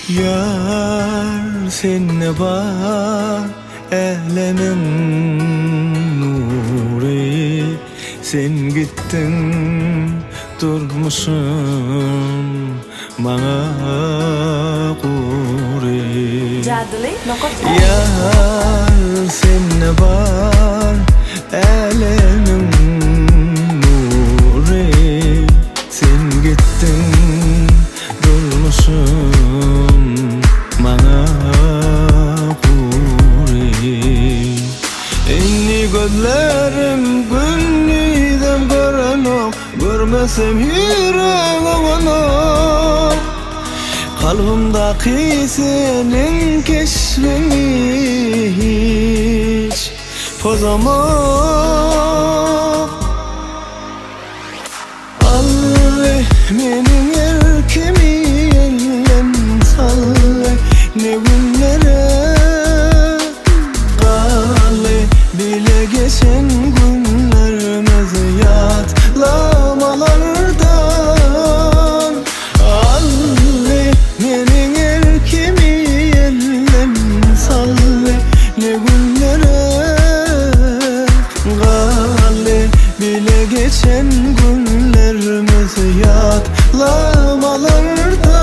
Yar senne var elemin nuri, sen gittin durmuşum bana kuri. Yar senne var elemin nuri, sen gittin durmuşum bana kuri. Inni gözlerim günniden görenok, görmesem yüreğim kalbimdaki senin keşfini hiç pozamam. Allah menin erkemi ellen salle, ne günlere kalle, bile geçen günlerimiz yatlamalardan. Allah menin erkemi ellen salle, ne günlere kalle, bile geçen günlerimiz yatlamalarda.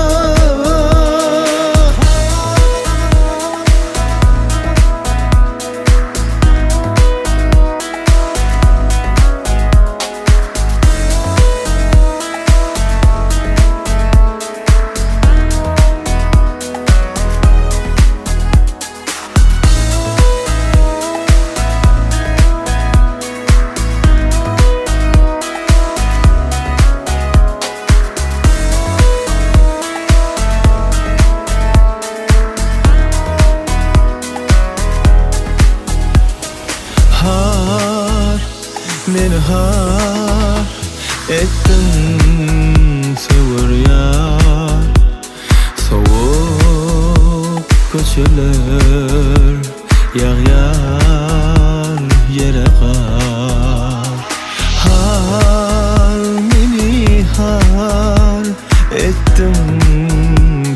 Meni har ettin sevir yar, soğuk köçeler yağyar yere kar. Har meni har ettin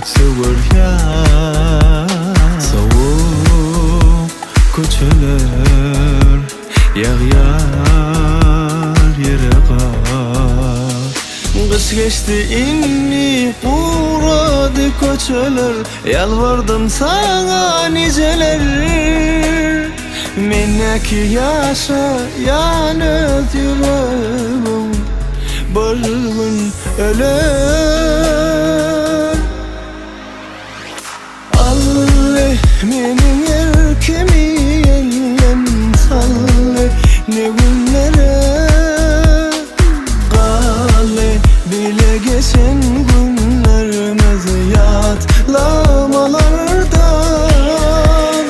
sevir yar, soğuk köçeler yağyar yere kar. Kış geçti inni uğradı köçeler, yalvardım sana niceler. Menneki yaşa yanıt yüreğim, bir gün öler. Allah menin erkemi ellen salle, ne günlere kalle, bile geçen günlerimiz yatlamalardan.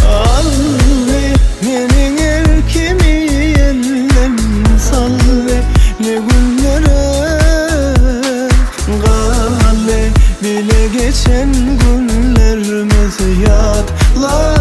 Allah menin erkemi ellen salle, ne günlere kalle, bile geçen günlerimiz yatlamalardan.